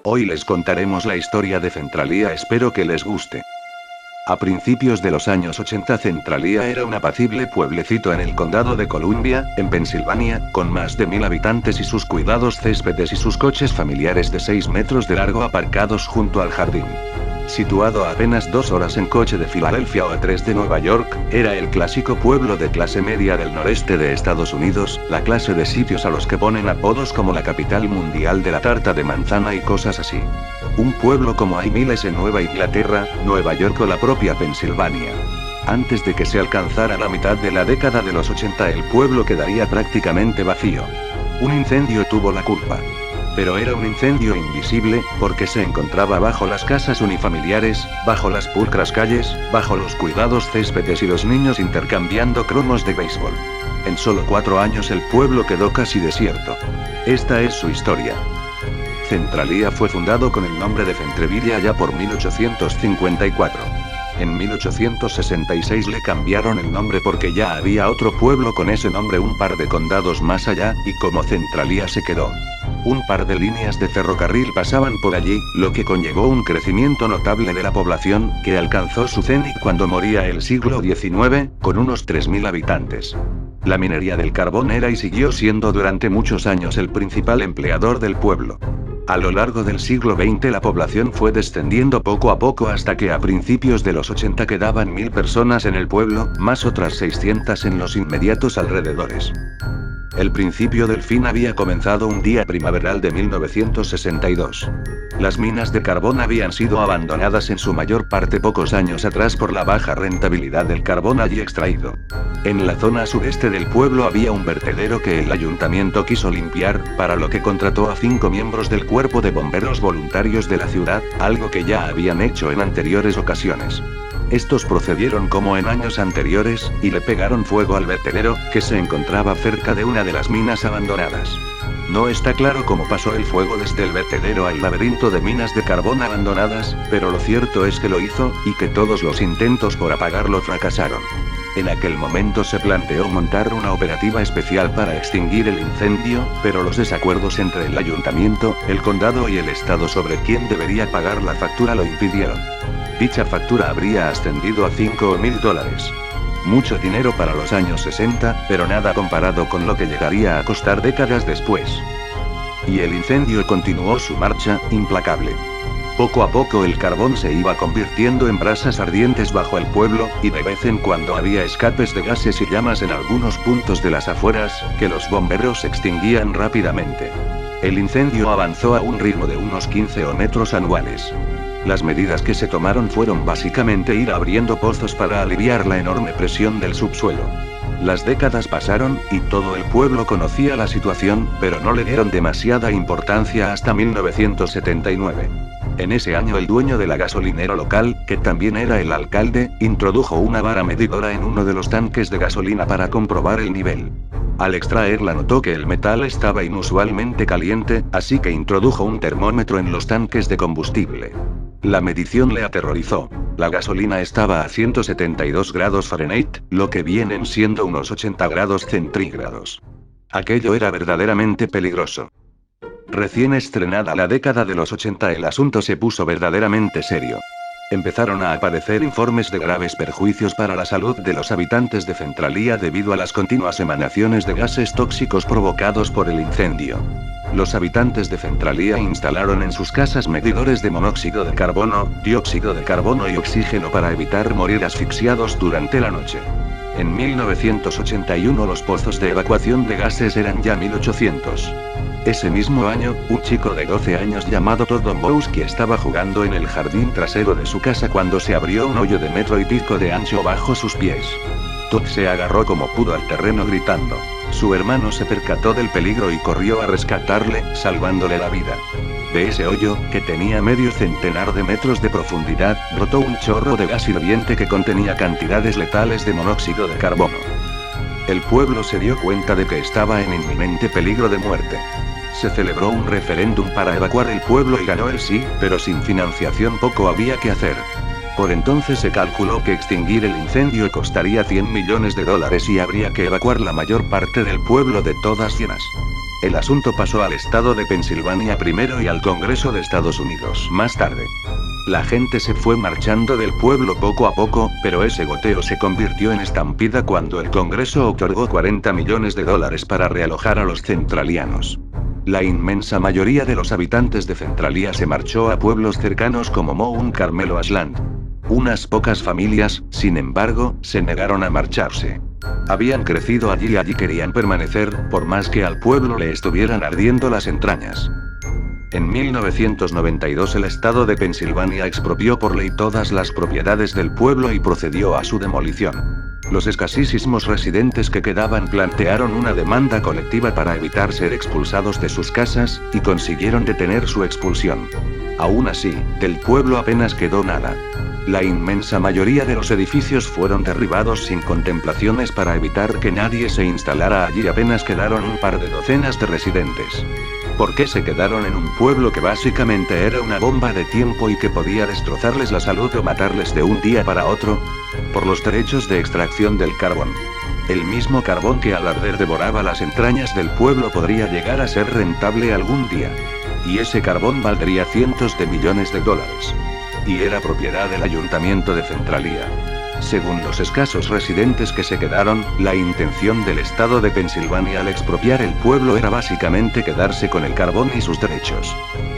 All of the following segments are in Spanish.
Hoy les contaremos la historia de Centralia, espero que les guste. A principios de los años 80 Centralia era un apacible pueblecito en el condado de Columbia, en Pensilvania, con más de 1000 habitantes y sus cuidados céspedes y sus coches familiares de 6 metros de largo aparcados junto al jardín. Situado a apenas 2 horas en coche de Filadelfia o a 3 de Nueva York, era el clásico pueblo de clase media del noreste de Estados Unidos, la clase de sitios a los que ponen apodos como la capital mundial de la tarta de manzana y cosas así. Un pueblo como hay miles en Nueva Inglaterra, Nueva York o la propia Pensilvania. Antes de que se alcanzara la mitad de la década de los 80 el pueblo quedaría prácticamente vacío. Un incendio tuvo la culpa. Pero era un incendio invisible, porque se encontraba bajo las casas unifamiliares, bajo las pulcras calles, bajo los cuidados céspedes y los niños intercambiando cromos de béisbol. En solo 4 años el pueblo quedó casi desierto. Esta es su historia. Centralia fue fundado con el nombre de Centreville allá por 1854. En 1866 le cambiaron el nombre porque ya había otro pueblo con ese nombre un par de condados más allá, y como Centralia se quedó. Un par de líneas de ferrocarril pasaban por allí, lo que conllevó un crecimiento notable de la población, que alcanzó su cenit cuando moría el siglo XIX, con unos 3000 habitantes. La minería del carbón era y siguió siendo durante muchos años el principal empleador del pueblo. A lo largo del siglo XX la población fue descendiendo poco a poco hasta que a principios de los 80 quedaban 1000 personas en el pueblo, más otras 600 en los inmediatos alrededores. El principio del fin había comenzado un día primaveral de 1962. Las minas de carbón habían sido abandonadas en su mayor parte pocos años atrás por la baja rentabilidad del carbón allí extraído. En la zona sureste del pueblo había un vertedero que el ayuntamiento quiso limpiar, para lo que contrató a 5 miembros del cuerpo de bomberos voluntarios de la ciudad, algo que ya habían hecho en anteriores ocasiones. Estos procedieron como en años anteriores, y le pegaron fuego al vertedero, que se encontraba cerca de una de las minas abandonadas. No está claro cómo pasó el fuego desde el vertedero al laberinto de minas de carbón abandonadas, pero lo cierto es que lo hizo, y que todos los intentos por apagarlo fracasaron. En aquel momento se planteó montar una operativa especial para extinguir el incendio, pero los desacuerdos entre el ayuntamiento, el condado y el estado sobre quién debería pagar la factura lo impidieron. Dicha factura habría ascendido a $5.000. Mucho dinero para los años 60, pero nada comparado con lo que llegaría a costar décadas después. Y el incendio continuó su marcha, implacable. Poco a poco el carbón se iba convirtiendo en brasas ardientes bajo el pueblo, y de vez en cuando había escapes de gases y llamas en algunos puntos de las afueras, que los bomberos extinguían rápidamente. El incendio avanzó a un ritmo de unos 15 metros anuales. Las medidas que se tomaron fueron básicamente ir abriendo pozos para aliviar la enorme presión del subsuelo. Las décadas pasaron, y todo el pueblo conocía la situación, pero no le dieron demasiada importancia hasta 1979. En ese año el dueño de la gasolinera local, que también era el alcalde, introdujo una vara medidora en uno de los tanques de gasolina para comprobar el nivel. Al extraerla notó que el metal estaba inusualmente caliente, así que introdujo un termómetro en los tanques de combustible. La medición le aterrorizó. La gasolina estaba a 172 grados Fahrenheit, lo que vienen siendo unos 80 grados centígrados. Aquello era verdaderamente peligroso. Recién estrenada la década de los 80 el asunto se puso verdaderamente serio. Empezaron a aparecer informes de graves perjuicios para la salud de los habitantes de Centralia debido a las continuas emanaciones de gases tóxicos provocados por el incendio. Los habitantes de Centralia instalaron en sus casas medidores de monóxido de carbono, dióxido de carbono y oxígeno para evitar morir asfixiados durante la noche. En 1981 los pozos de evacuación de gases eran ya 1800. Ese mismo año, un chico de 12 años llamado Todd Dombowski estaba jugando en el jardín trasero de su casa cuando se abrió un hoyo de 1,5 metros de ancho bajo sus pies. Todd se agarró como pudo al terreno gritando. Su hermano se percató del peligro y corrió a rescatarle, salvándole la vida. De ese hoyo, que tenía medio centenar de metros de profundidad, brotó un chorro de gas hirviente que contenía cantidades letales de monóxido de carbono. El pueblo se dio cuenta de que estaba en inminente peligro de muerte. Se celebró un referéndum para evacuar el pueblo y ganó el sí, pero sin financiación poco había que hacer. Por entonces se calculó que extinguir el incendio costaría $100 millones y habría que evacuar la mayor parte del pueblo de todas llenas. El asunto pasó al estado de Pensilvania primero y al Congreso de Estados Unidos más tarde. La gente se fue marchando del pueblo poco a poco, pero ese goteo se convirtió en estampida cuando el Congreso otorgó $40 millones para realojar a los centralianos. La inmensa mayoría de los habitantes de Centralia se marchó a pueblos cercanos como Mount Carmel o Ashland. Unas pocas familias, sin embargo, se negaron a marcharse. Habían crecido allí y allí querían permanecer, por más que al pueblo le estuvieran ardiendo las entrañas. En 1992 el estado de Pensilvania expropió por ley todas las propiedades del pueblo y procedió a su demolición. Los escasísimos residentes que quedaban plantearon una demanda colectiva para evitar ser expulsados de sus casas, y consiguieron detener su expulsión. Aún así, del pueblo apenas quedó nada. La inmensa mayoría de los edificios fueron derribados sin contemplaciones para evitar que nadie se instalara allí. Apenas quedaron un par de docenas de residentes. ¿Por qué se quedaron en un pueblo que básicamente era una bomba de tiempo y que podía destrozarles la salud o matarles de un día para otro? Por los derechos de extracción del carbón. El mismo carbón que al arder devoraba las entrañas del pueblo podría llegar a ser rentable algún día. Y ese carbón valdría cientos de millones de dólares. Y era propiedad del ayuntamiento de Centralia. Según los escasos residentes que se quedaron, la intención del estado de Pensilvania al expropiar el pueblo era básicamente quedarse con el carbón y sus derechos.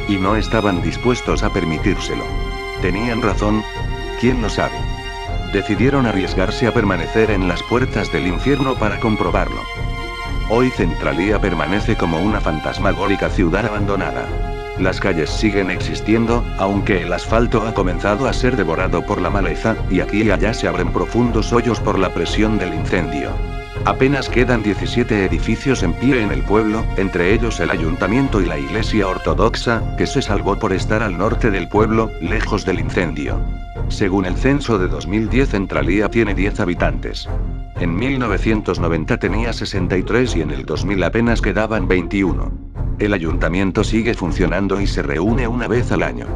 Y no estaban dispuestos a permitírselo. ¿Tenían razón? ¿Quién lo sabe? Decidieron arriesgarse a permanecer en las puertas del infierno para comprobarlo. Hoy Centralia permanece como una fantasmagórica ciudad abandonada. Las calles siguen existiendo, aunque el asfalto ha comenzado a ser devorado por la maleza, y aquí y allá se abren profundos hoyos por la presión del incendio. Apenas quedan 17 edificios en pie en el pueblo, entre ellos el ayuntamiento y la iglesia ortodoxa, que se salvó por estar al norte del pueblo, lejos del incendio. Según el censo de 2010, Centralia tiene 10 habitantes. En 1990 tenía 63 y en el 2000 apenas quedaban 21. El ayuntamiento sigue funcionando y se reúne una vez al año.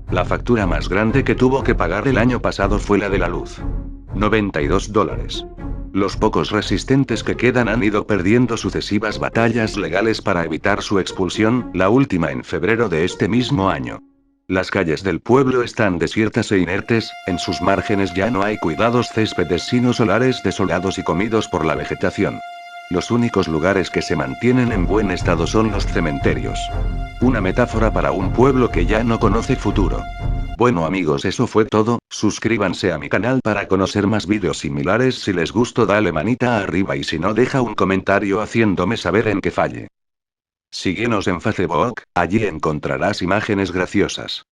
La factura más grande que tuvo que pagar el año pasado fue la de la luz. $92. Los pocos resistentes que quedan han ido perdiendo sucesivas batallas legales para evitar su expulsión, la última en febrero de este mismo año. Las calles del pueblo están desiertas e inertes, en sus márgenes ya no hay cuidados céspedes sino solares desolados y comidos por la vegetación. Los únicos lugares que se mantienen en buen estado son los cementerios. Una metáfora para un pueblo que ya no conoce futuro. Bueno amigos, eso fue todo. Suscríbanse a mi canal para conocer más vídeos similares. Si les gustó dale manita arriba y si no deja un comentario haciéndome saber en qué falle. Síguenos en Facebook, allí encontrarás imágenes graciosas.